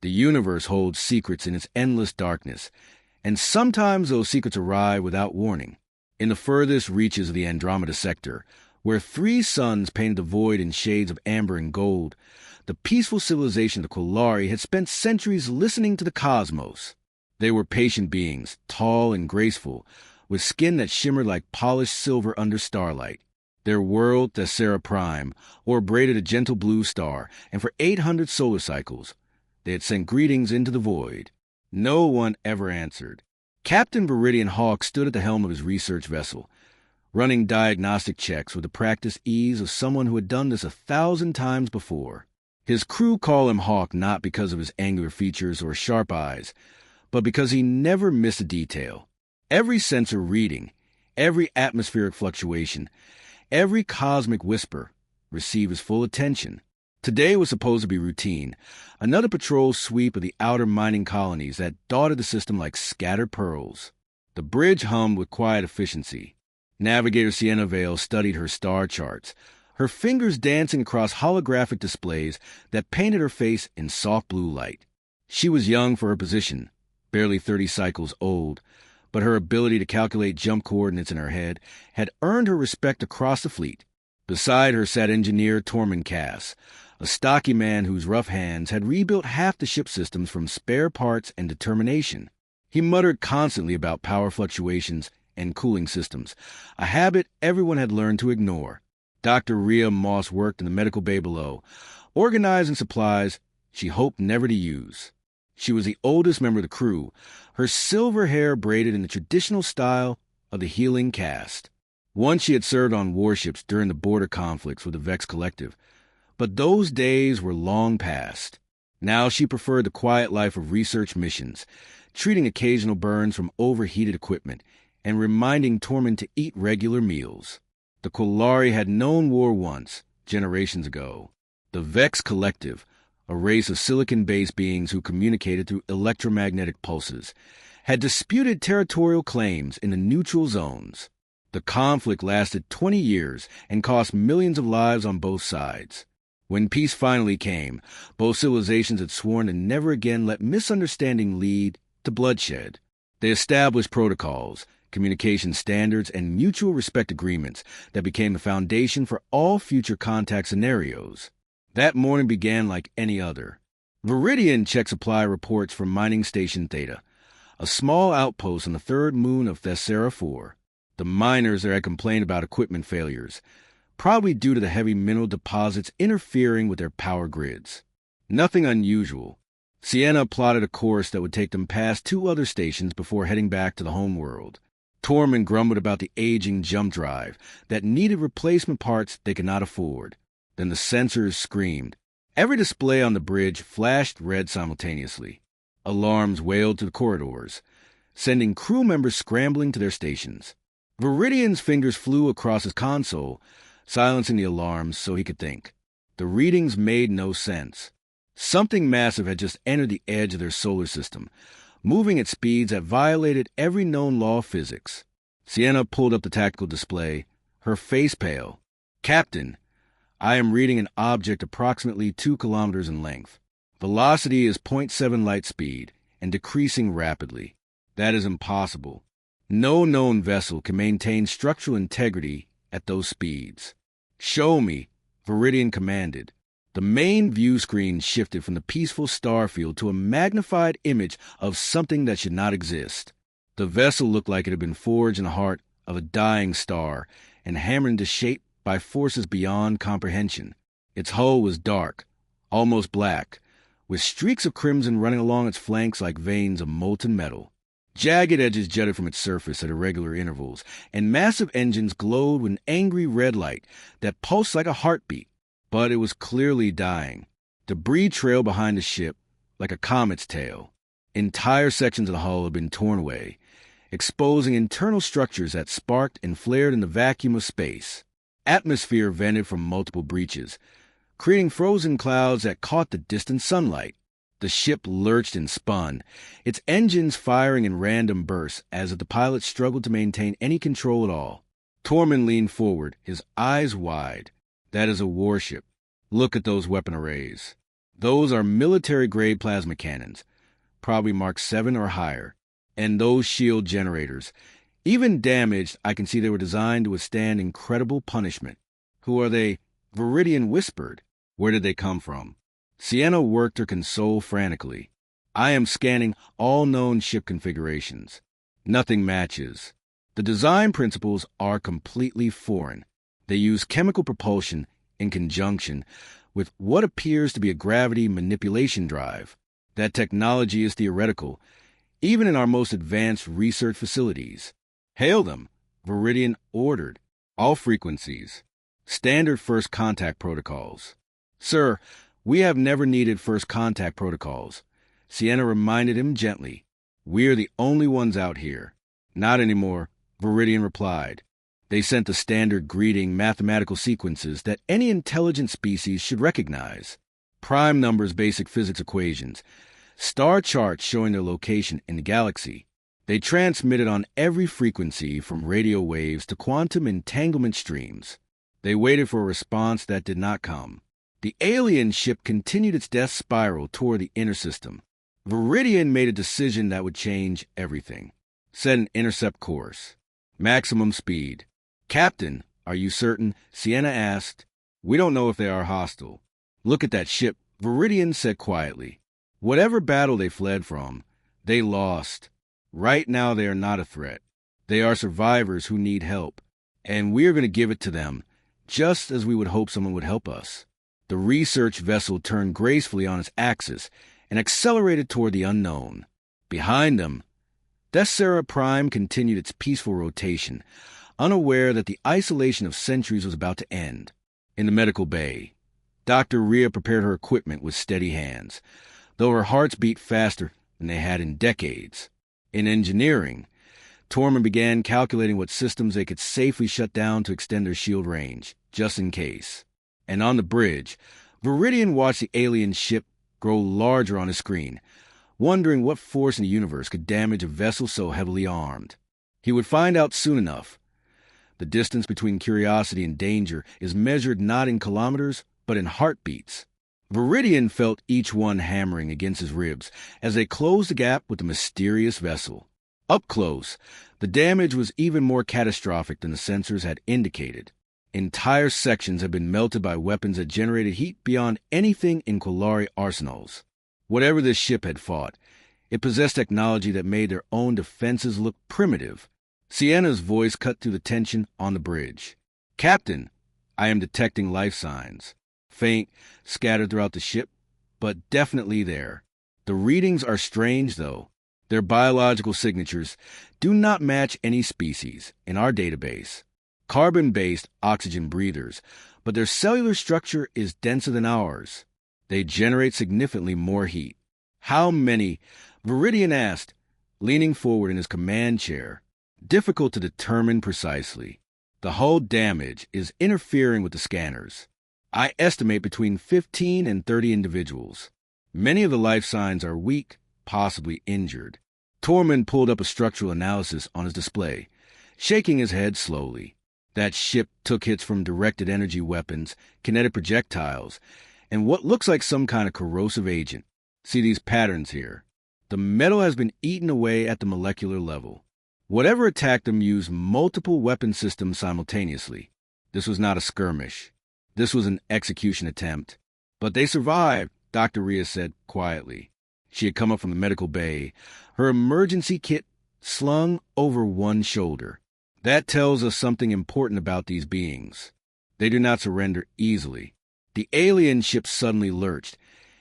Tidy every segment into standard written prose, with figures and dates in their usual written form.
The universe holds secrets in its endless darkness, and sometimes those secrets arrive without warning. In the furthest reaches of the Andromeda sector, where 3 suns painted the void in shades of amber and gold, the peaceful civilization of the Quillari had spent centuries listening to the cosmos. They were patient beings, tall and graceful, with skin that shimmered like polished silver under starlight. Their world, Thessera Prime, orbited a gentle blue star, and for 800 solar cycles, they had sent greetings into the void. No one ever answered. Captain Viridian Hawk stood at the helm of his research vessel, running diagnostic checks with the practiced ease of someone who had done this 1,000 times before. His crew call him Hawk not because of his angular features or sharp eyes, but because he never missed a detail. Every sensor reading, every atmospheric fluctuation, every cosmic whisper received his full attention. Today was supposed to be routine, another patrol sweep of the outer mining colonies that dotted the system like scattered pearls. The bridge hummed with quiet efficiency. Navigator Sienna Vale studied her star charts, her fingers dancing across holographic displays that painted her face in soft blue light. She was young for her position, barely 30 cycles old, but her ability to calculate jump coordinates in her head had earned her respect across the fleet. Beside her sat engineer Tormund Cass, a stocky man whose rough hands had rebuilt half the ship systems from spare parts and determination. He muttered constantly about power fluctuations and cooling systems, a habit everyone had learned to ignore. Dr. Rhea Moss worked in the medical bay below, organizing supplies she hoped never to use. She was the oldest member of the crew, her silver hair braided in the traditional style of the healing caste. Once she had served on warships during the border conflicts with the Vex Collective, but those days were long past. Now she preferred the quiet life of research missions, treating occasional burns from overheated equipment and reminding Tormund to eat regular meals. The Quillari had known war once, generations ago. The Vex Collective, a race of silicon-based beings who communicated through electromagnetic pulses, had disputed territorial claims in the neutral zones. The conflict lasted 20 years and cost millions of lives on both sides. When peace finally came, both civilizations had sworn to never again let misunderstanding lead to bloodshed. They established protocols, communication standards, and mutual respect agreements that became the foundation for all future contact scenarios. That morning began like any other. Viridian checked supply reports from Mining Station Theta, a small outpost on the third moon of Thessera 4. The miners there had complained about equipment failures, probably due to the heavy mineral deposits interfering with their power grids. Nothing unusual. Sienna plotted a course that would take them past 2 other stations before heading back to the homeworld. Tormund grumbled about the aging jump drive that needed replacement parts they could not afford. Then the sensors screamed. Every display on the bridge flashed red simultaneously. Alarms wailed to the corridors, sending crew members scrambling to their stations. Viridian's fingers flew across his console, silencing the alarms so he could think. The readings made no sense. Something massive had just entered the edge of their solar system, moving at speeds that violated every known law of physics. Sienna pulled up the tactical display, her face pale. "Captain, I am reading an object approximately 2 kilometers in length. Velocity is 0.7 light speed and decreasing rapidly. That is impossible. No known vessel can maintain structural integrity at those speeds." "Show me," Viridian commanded. The main view screen shifted from the peaceful star field to a magnified image of something that should not exist. The vessel looked like it had been forged in the heart of a dying star and hammered into shape by forces beyond comprehension. Its hull was dark, almost black, with streaks of crimson running along its flanks like veins of molten metal. Jagged edges jutted from its surface at irregular intervals, and massive engines glowed with an angry red light that pulsed like a heartbeat. But it was clearly dying. Debris trailed behind the ship like a comet's tail. Entire sections of the hull had been torn away, exposing internal structures that sparked and flared in the vacuum of space. Atmosphere vented from multiple breaches, creating frozen clouds that caught the distant sunlight. The ship lurched and spun, its engines firing in random bursts as if the pilot struggled to maintain any control at all. Tormund leaned forward, his eyes wide. "That is a warship. Look at those weapon arrays." Those are military-grade plasma cannons, probably Mark 7 or higher. And those shield generators. Even damaged, I can see they were designed to withstand incredible punishment. Who are they? Viridian whispered. Where did they come from? Sienna worked her console frantically. I am scanning all known ship configurations. Nothing matches. The design principles are completely foreign. They use chemical propulsion in conjunction with what appears to be a gravity manipulation drive. That technology is theoretical, even in our most advanced research facilities. Hail them, Viridian ordered. All frequencies. Standard first contact protocols. Sir, we have never needed first contact protocols. Sienna reminded him gently. We're the only ones out here. Not anymore, Viridian replied. They sent the standard greeting mathematical sequences that any intelligent species should recognize. Prime numbers, basic physics equations. Star charts showing their location in the galaxy. They transmitted on every frequency from radio waves to quantum entanglement streams. They waited for a response that did not come. The alien ship continued its death spiral toward the inner system. Viridian made a decision that would change everything. Set an intercept course. Maximum speed. Captain, are you certain? Sienna asked. We don't know if they are hostile. Look at that ship, Viridian said quietly. Whatever battle they fled from, they lost. Right now they are not a threat. They are survivors who need help, and we are going to give it to them, just as we would hope someone would help us. The research vessel turned gracefully on its axis and accelerated toward the unknown. Behind them, Thessera Prime continued its peaceful rotation, unaware that the isolation of centuries was about to end. In the medical bay, Dr. Rhea prepared her equipment with steady hands, though her hearts beat faster than they had in decades. In engineering, Tormund began calculating what systems they could safely shut down to extend their shield range, just in case. And on the bridge, Viridian watched the alien ship grow larger on his screen, wondering what force in the universe could damage a vessel so heavily armed. He would find out soon enough. The distance between curiosity and danger is measured not in kilometers, but in heartbeats. Viridian felt each one hammering against his ribs as they closed the gap with the mysterious vessel. Up close, the damage was even more catastrophic than the sensors had indicated. Entire sections had been melted by weapons that generated heat beyond anything in Quillari arsenals. Whatever this ship had fought, it possessed technology that made their own defenses look primitive. Sienna's voice cut through the tension on the bridge. Captain, I am detecting life signs. Faint, scattered throughout the ship, but definitely there. The readings are strange, though. Their biological signatures do not match any species in our database. Carbon-based oxygen breathers, but their cellular structure is denser than ours. They generate significantly more heat. How many? Viridian asked, leaning forward in his command chair. Difficult to determine precisely. The hull damage is interfering with the scanners. I estimate between 15 and 30 individuals. Many of the life signs are weak, possibly injured. Tormund pulled up a structural analysis on his display, shaking his head slowly. That ship took hits from directed energy weapons, kinetic projectiles, and what looks like some kind of corrosive agent. See these patterns here. The metal has been eaten away at the molecular level. Whatever attacked them used multiple weapon systems simultaneously. This was not a skirmish. This was an execution attempt. But they survived, Dr. Rhea said quietly. She had come up from the medical bay, her emergency kit slung over one shoulder. That tells us something important about these beings. They do not surrender easily. The alien ship suddenly lurched,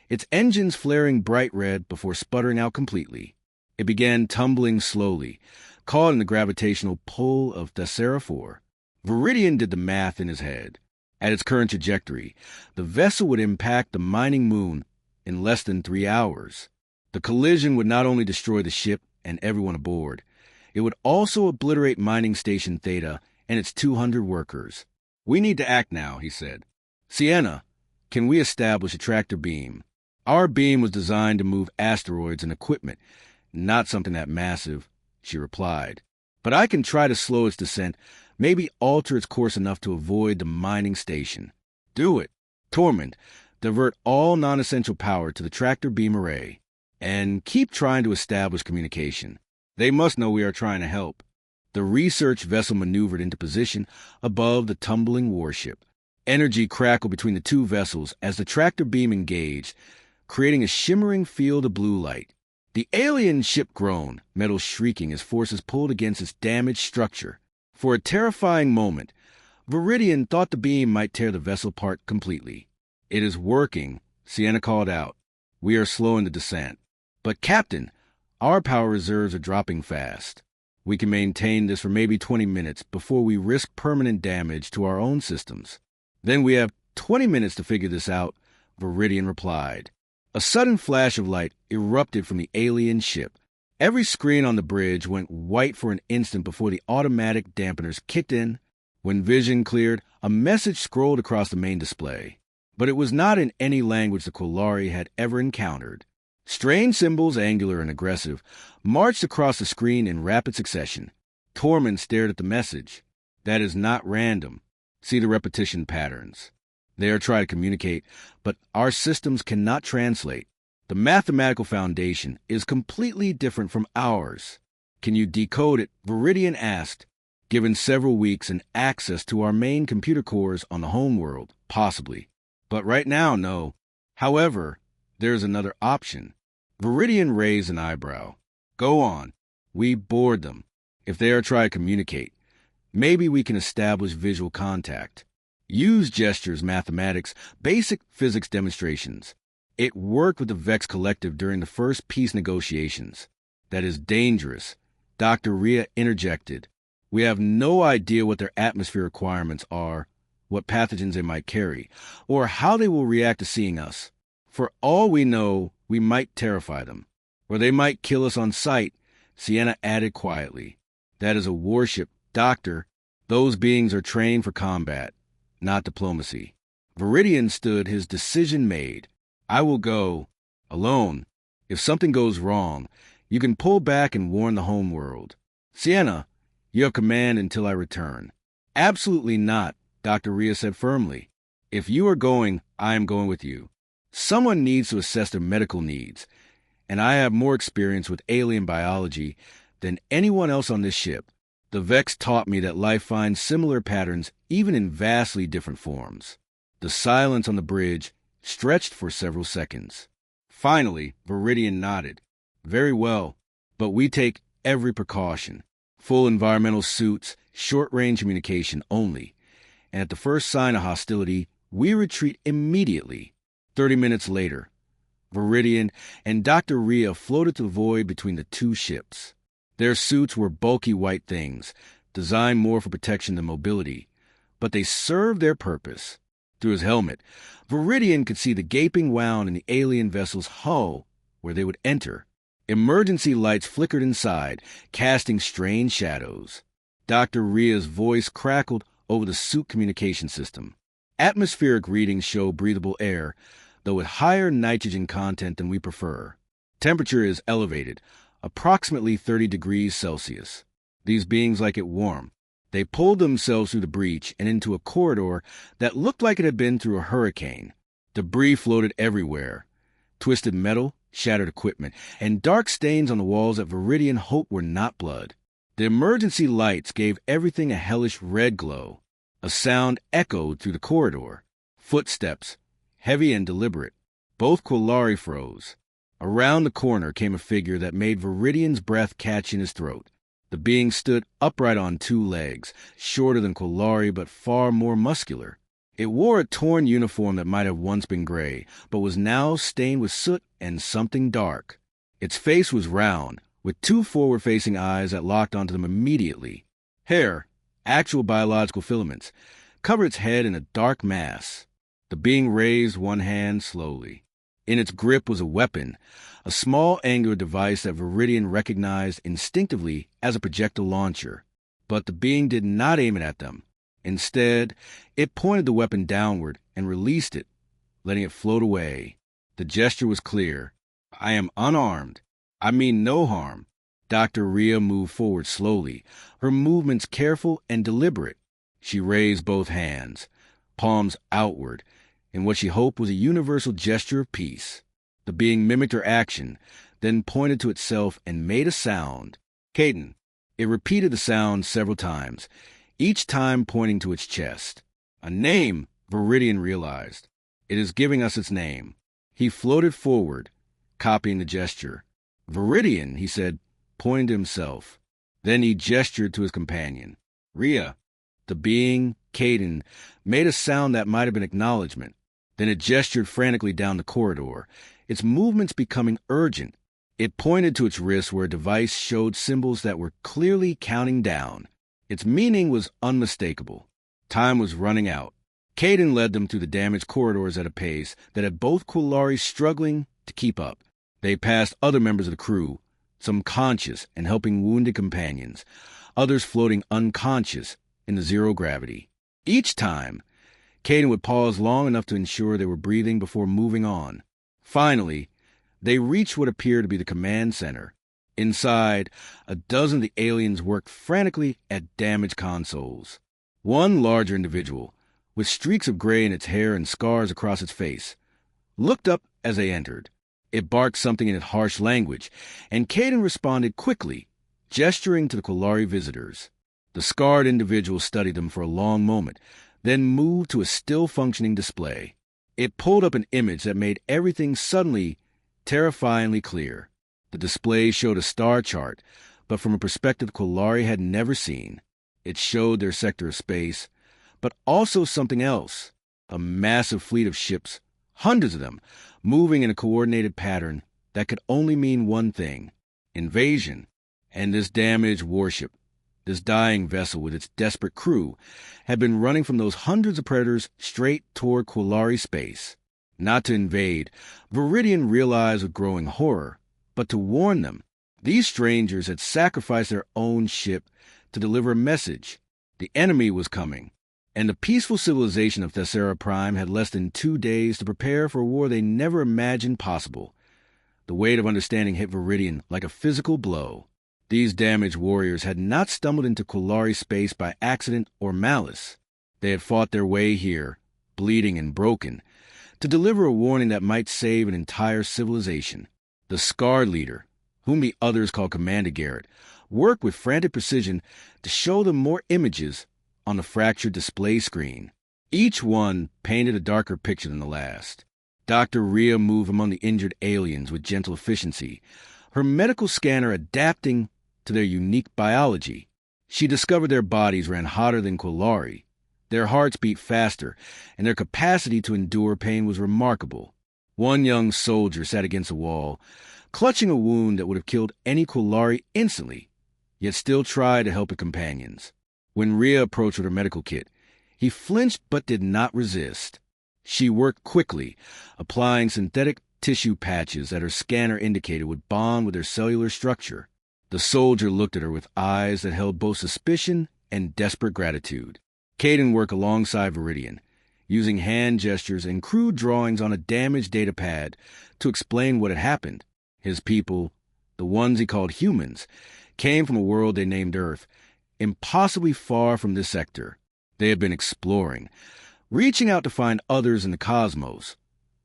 its engines flaring bright red before sputtering out completely. It began tumbling slowly, caught in the gravitational pull of Thessera 4. Viridian did the math in his head. At its current trajectory, the vessel would impact the mining moon in less than 3 hours. The collision would not only destroy the ship and everyone aboard, it would also obliterate Mining Station Theta and its 200 workers. We need to act now, he said. Sienna, can we establish a tractor beam? Our beam was designed to move asteroids and equipment, not something that massive, she replied. But I can try to slow its descent, maybe alter its course enough to avoid the mining station. Do it. Tormund, Divert all non-essential power to the tractor beam array, and keep trying to establish communication. They must know we are trying to help." The research vessel maneuvered into position above the tumbling warship. Energy crackled between the two vessels as the tractor beam engaged, creating a shimmering field of blue light. The alien ship groaned, metal shrieking as forces pulled against its damaged structure. For a terrifying moment, Viridian thought the beam might tear the vessel apart completely. "It is working," Sienna called out. "We are slowing the descent." "But, Captain, our power reserves are dropping fast. We can maintain this for maybe 20 minutes before we risk permanent damage to our own systems." "Then we have 20 minutes to figure this out," Viridian replied. A sudden flash of light erupted from the alien ship. Every screen on the bridge went white for an instant before the automatic dampeners kicked in. When vision cleared, a message scrolled across the main display. But it was not in any language the Quillari had ever encountered. Strange symbols, angular and aggressive, marched across the screen in rapid succession. Tormund stared at the message. "That is not random. See the repetition patterns. They are trying to communicate, but our systems cannot translate. The mathematical foundation is completely different from ours." "Can you decode it?" Viridian asked. "Given several weeks and access to our main computer cores on the homeworld, possibly. But right now, no. However, there's another option." Viridian raised an eyebrow. "Go on. We bored them. If they are trying to communicate, maybe we can establish visual contact. Use gestures, mathematics, basic physics demonstrations. It worked with the Vex Collective during the first peace negotiations." "That is dangerous," Dr. Rhea interjected. "We have no idea what their atmosphere requirements are, what pathogens they might carry, or how they will react to seeing us. For all we know, we might terrify them. Or they might kill us on sight," Sienna added quietly. "That is a warship, Doctor. Those beings are trained for combat, not diplomacy." Viridian stood, his decision made. "I will go. Alone. If something goes wrong, you can pull back and warn the homeworld. Sienna, you have command until I return." "Absolutely not," Dr. Rhea said firmly. "If you are going, I am going with you. Someone needs to assess their medical needs, and I have more experience with alien biology than anyone else on this ship. The Vex taught me that life finds similar patterns even in vastly different forms." The silence on the bridge stretched for several seconds. Finally, Viridian nodded. "Very well, but we take every precaution. Full environmental suits, short-range communication only. And at the first sign of hostility, we retreat immediately." 30 minutes later, Viridian and Dr. Rhea floated to the void between the two ships. Their suits were bulky white things, designed more for protection than mobility, but they served their purpose. Through his helmet, Viridian could see the gaping wound in the alien vessel's hull where they would enter. Emergency lights flickered inside, casting strange shadows. Dr. Rhea's voice crackled over the suit communication system. "Atmospheric readings show breathable air, though with higher nitrogen content than we prefer. Temperature is elevated, approximately 30 degrees Celsius. These beings like it warm. They pulled themselves through the breach and into a corridor that looked like it had been through a hurricane. Debris floated everywhere. Twisted metal, shattered equipment, and dark stains on the walls that Viridian hoped were not blood. The emergency lights gave everything a hellish red glow. A sound echoed through the corridor. Footsteps, heavy and deliberate. Both Quillari froze. Around the corner came a figure that made Viridian's breath catch in his throat. The being stood upright on two legs, shorter than Quillari but far more muscular. It wore a torn uniform that might have once been gray, but was now stained with soot and something dark. Its face was round, with two forward-facing eyes that locked onto them immediately. Hair, actual biological filaments, covered its head in a dark mass. The being raised one hand slowly. In its grip was a weapon, a small angular device that Viridian recognized instinctively as a projectile launcher. But the being did not aim it at them. Instead, it pointed the weapon downward and released it, letting it float away. The gesture was clear. "I am unarmed. I mean no harm." Dr. Rhea moved forward slowly, her movements careful and deliberate. She raised both hands, palms outward, in what she hoped was a universal gesture of peace. The being mimicked her action, then pointed to itself and made a sound. Caden. It repeated the sound several times, each time pointing to its chest. A name, Viridian realized. It is giving us its name. He floated forward, copying the gesture. Viridian, he said, pointing to himself. Then he gestured to his companion. Rhea. The being, Caden, made a sound that might have been acknowledgement. Then it gestured frantically down the corridor, its movements becoming urgent. It pointed to its wrist where a device showed symbols that were clearly counting down. Its meaning was unmistakable. Time was running out. Caden led them through the damaged corridors at a pace that had both Quillari struggling to keep up. They passed other members of the crew, some conscious and helping wounded companions, others floating unconscious in the zero gravity. Each time, Caden would pause long enough to ensure they were breathing before moving on. Finally, they reached what appeared to be the command center. Inside, a dozen of the aliens worked frantically at damaged consoles. One larger individual, with streaks of gray in its hair and scars across its face, looked up as they entered. It barked something in its harsh language, and Caden responded quickly, gesturing to the Quillari visitors. The scarred individual studied them for a long moment, then moved to a still-functioning display. It pulled up an image that made everything suddenly terrifyingly clear. The display showed a star chart, but from a perspective Quillari had never seen. It showed their sector of space, but also something else, a massive fleet of ships, hundreds of them, moving in a coordinated pattern that could only mean one thing: invasion. And this damaged warship, this dying vessel with its desperate crew, had been running from those hundreds of predators straight toward Quillari space. Not to invade, Viridian realized with growing horror, but to warn them. These strangers had sacrificed their own ship to deliver a message. The enemy was coming, and the peaceful civilization of Thessera Prime had less than 2 days to prepare for a war they never imagined possible. The weight of understanding hit Viridian like a physical blow. These damaged warriors had not stumbled into Quillari space by accident or malice. They had fought their way here, bleeding and broken, to deliver a warning that might save an entire civilization. The scarred leader, whom the others called Commander Garrett, worked with frantic precision to show them more images on the fractured display screen. Each one painted a darker picture than the last. Dr. Rhea moved among the injured aliens with gentle efficiency, her medical scanner adapting to their unique biology. She discovered their bodies ran hotter than Quillari. Their hearts beat faster, and their capacity to endure pain was remarkable. One young soldier sat against a wall, clutching a wound that would have killed any Quillari instantly, yet still tried to help his companions. When Rhea approached with her medical kit, he flinched but did not resist. She worked quickly, applying synthetic tissue patches that her scanner indicated would bond with their cellular structure. The soldier looked at her with eyes that held both suspicion and desperate gratitude. Caden worked alongside Viridian, using hand gestures and crude drawings on a damaged data pad to explain what had happened. His people, the ones he called humans, came from a world they named Earth, impossibly far from this sector. They had been exploring, reaching out to find others in the cosmos,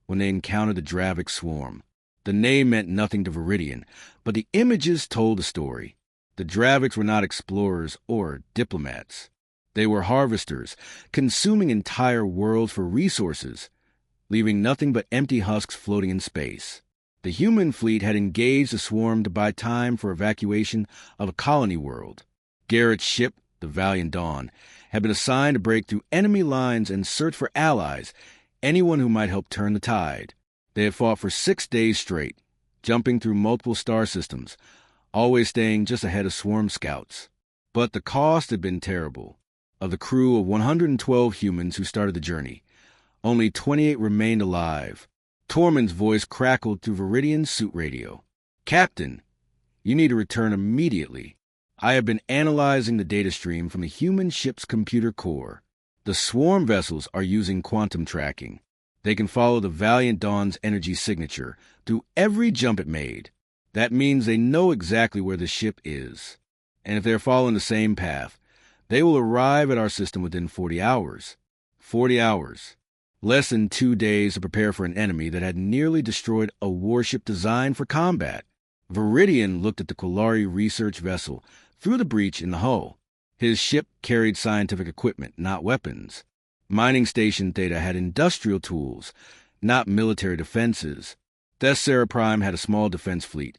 when they encountered the Dravik swarm. The name meant nothing to Viridian, but the images told a story. The Draviks were not explorers or diplomats. They were harvesters, consuming entire worlds for resources, leaving nothing but empty husks floating in space. The human fleet had engaged the swarm to buy time for evacuation of a colony world. Garrett's ship, the Valiant Dawn, had been assigned to break through enemy lines and search for allies, anyone who might help turn the tide. They had fought for 6 days straight, jumping through multiple star systems, always staying just ahead of swarm scouts. But the cost had been terrible. Of the crew of 112 humans who started the journey, only 28 remained alive. Tormund's voice crackled through Viridian's suit radio. "Captain, you need to return immediately. I have been analyzing the data stream from the human ship's computer core. The swarm vessels are using quantum tracking. They can follow the Valiant Dawn's energy signature through every jump it made. That means they know exactly where the ship is. And if they're following the same path, they will arrive at our system within 40 hours. 40 hours. Less than 2 days to prepare for an enemy that had nearly destroyed a warship designed for combat. Viridian looked at the Quillari research vessel through the breach in the hull. His ship carried scientific equipment, not weapons. Mining Station Theta had industrial tools, not military defenses. Thesera Prime had a small defense fleet,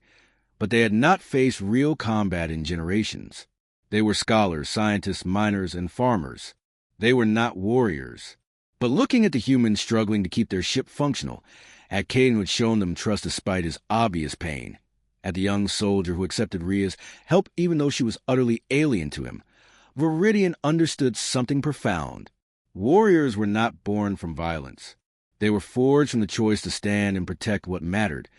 but they had not faced real combat in generations. They were scholars, scientists, miners, and farmers. They were not warriors. But looking at the humans struggling to keep their ship functional, at Caden who had shown them trust despite his obvious pain, at the young soldier who accepted Rhea's help even though she was utterly alien to him, Viridian understood something profound. Warriors were not born from violence. They were forged from the choice to stand and protect what mattered,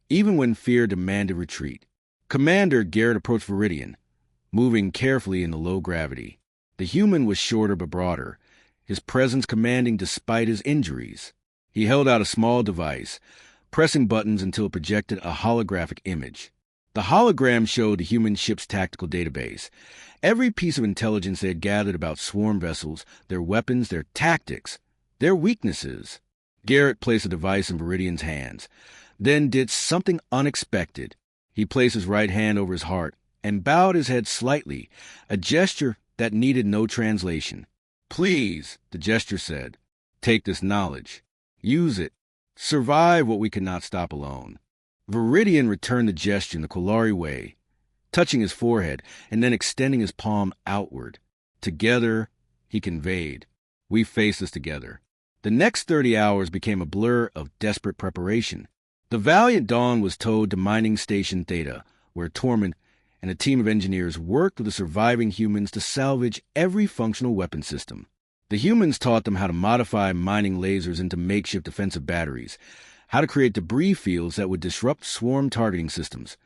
even when fear demanded retreat. Commander Garrett approached Viridian, moving carefully in the low gravity. The human was shorter but broader, his presence commanding despite his injuries. He held out a small device, pressing buttons until it projected a holographic image. The hologram showed the human ship's tactical database, every piece of intelligence they had gathered about swarm vessels, their weapons, their tactics, their weaknesses. Garrett placed the device in Viridian's hands, then did something unexpected. He placed his right hand over his heart and bowed his head slightly, a gesture that needed no translation. "Please," the gesture said, "take this knowledge. Use it. Survive what we cannot stop alone." Viridian returned the gesture in the Quillari way, touching his forehead and then extending his palm outward. Together, he conveyed, "We face this together." The next 30 hours became a blur of desperate preparation. The Valiant Dawn was towed to Mining Station Theta, where Tormund and a team of engineers worked with the surviving humans to salvage every functional weapon system. The humans taught them how to modify mining lasers into makeshift defensive batteries, how to create debris fields that would disrupt swarm targeting systems,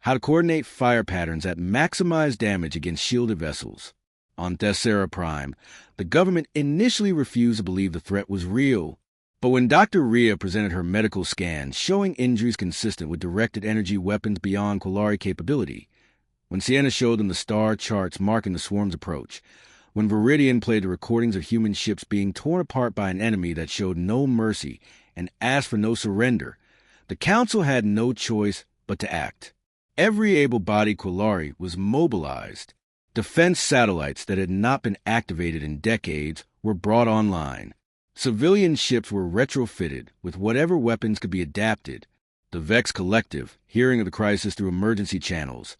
how to coordinate fire patterns that maximize damage against shielded vessels. On Thesera Prime, the government initially refused to believe the threat was real. But when Dr. Rhea presented her medical scan showing injuries consistent with directed energy weapons beyond Quillari capability, when Sienna showed them the star charts marking the swarm's approach, when Viridian played the recordings of human ships being torn apart by an enemy that showed no mercy and asked for no surrender, the Council had no choice but to act. Every able-bodied Quillari was mobilized. Defense satellites that had not been activated in decades were brought online. Civilian ships were retrofitted with whatever weapons could be adapted. The Vex Collective, hearing of the crisis through emergency channels,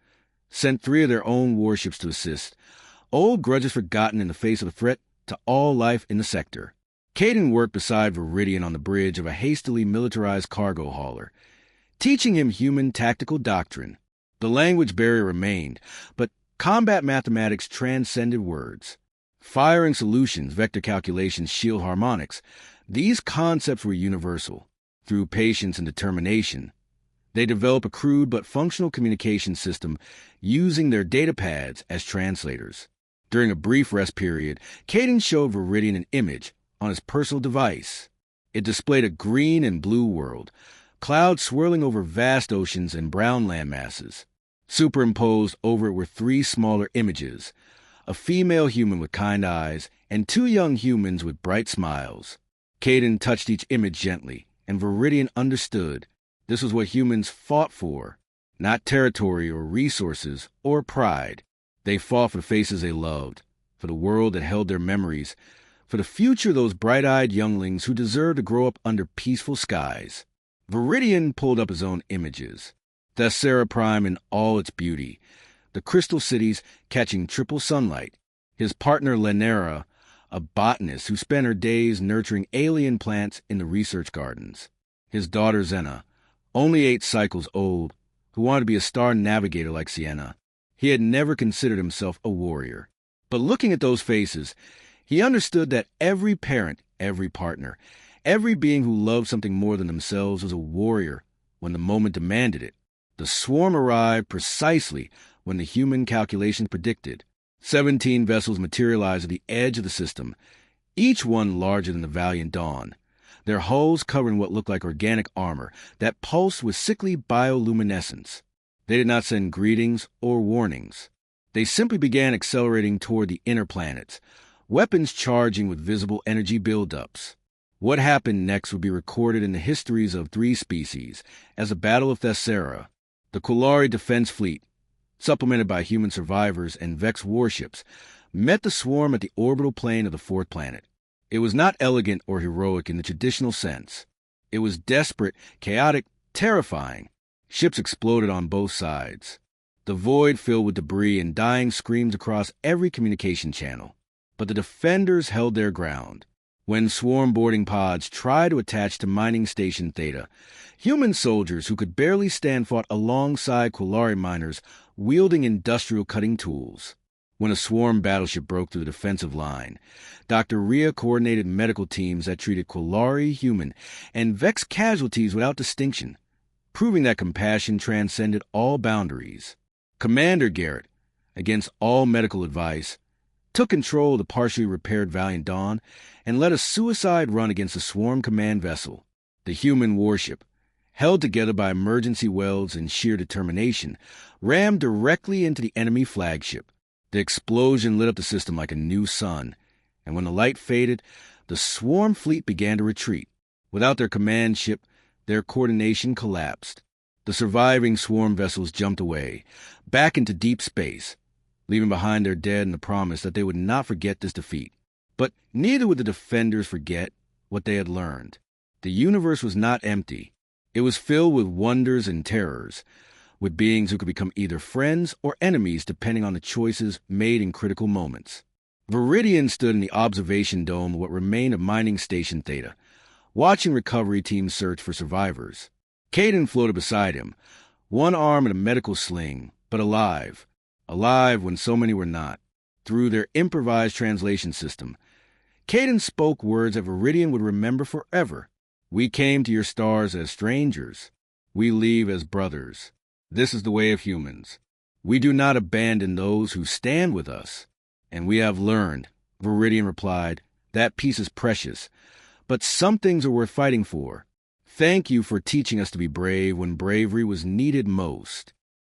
sent 3 of their own warships to assist, old grudges forgotten in the face of the threat to all life in the sector. Caden worked beside Viridian on the bridge of a hastily militarized cargo hauler, teaching him human tactical doctrine. The language barrier remained, but combat mathematics transcended words. Firing solutions, vector calculations, shield harmonics, these concepts were universal. Through patience and determination, they developed a crude but functional communication system using their data pads as translators. During a brief rest period, Caden showed Viridian an image on his personal device. It displayed a green and blue world, clouds swirling over vast oceans and brown land masses. Superimposed over it were 3 smaller images, a female human with kind eyes and 2 young humans with bright smiles. Caden touched each image gently, and Viridian understood. This was what humans fought for, not territory or resources or pride. They fought for the faces they loved, for the world that held their memories, for the future of those bright-eyed younglings who deserved to grow up under peaceful skies. Viridian pulled up his own images. Thesera Prime in all its beauty, the crystal cities catching triple sunlight. His partner Lenera, a botanist who spent her days nurturing alien plants in the research gardens. His daughter Zena, only 8 cycles old, who wanted to be a star navigator like Sienna. He had never considered himself a warrior. But looking at those faces, he understood that every parent, every partner, every being who loved something more than themselves was a warrior when the moment demanded it. The swarm arrived precisely when the human calculations predicted. 17 vessels materialized at the edge of the system, each one larger than the Valiant Dawn, their hulls covering what looked like organic armor that pulsed with sickly bioluminescence. They did not send greetings or warnings. They simply began accelerating toward the inner planets, weapons charging with visible energy buildups. What happened next would be recorded in the histories of three species as the Battle of Thessera. The Qullari Defense Fleet, supplemented by human survivors and Vex warships, met the swarm at the orbital plane of the fourth planet. It was not elegant or heroic in the traditional sense. It was desperate, chaotic, terrifying. Ships exploded on both sides. The void filled with debris and dying screams across every communication channel. But the defenders held their ground. When swarm boarding pods tried to attach to mining station Theta, human soldiers who could barely stand fought alongside Qullari miners wielding industrial cutting tools. When a swarm battleship broke through the defensive line, Dr. Rhea coordinated medical teams that treated Qullari, human, and Vex casualties without distinction, proving that compassion transcended all boundaries. Commander Garrett, against all medical advice, took control of the partially repaired Valiant Dawn and led a suicide run against the swarm command vessel. The human warship, held together by emergency welds and sheer determination, rammed directly into the enemy flagship. The explosion lit up the system like a new sun, and when the light faded, the swarm fleet began to retreat. Without their command ship, their coordination collapsed. The surviving swarm vessels jumped away, back into deep space, leaving behind their dead and the promise that they would not forget this defeat. But neither would the defenders forget what they had learned. The universe was not empty. It was filled with wonders and terrors, with beings who could become either friends or enemies depending on the choices made in critical moments. Viridian stood in the observation dome of what remained of mining station Theta, watching recovery teams search for survivors. Caden floated beside him, one arm in a medical sling, but alive when so many were not. Through their improvised translation system, Caden spoke words that Viridian would remember forever. "We came to your stars as strangers. We leave as brothers. This is the way of humans. We do not abandon those who stand with us." "And we have learned," Viridian replied. "That peace is precious, but some things are worth fighting for. Thank you for teaching us to be brave when bravery was needed most."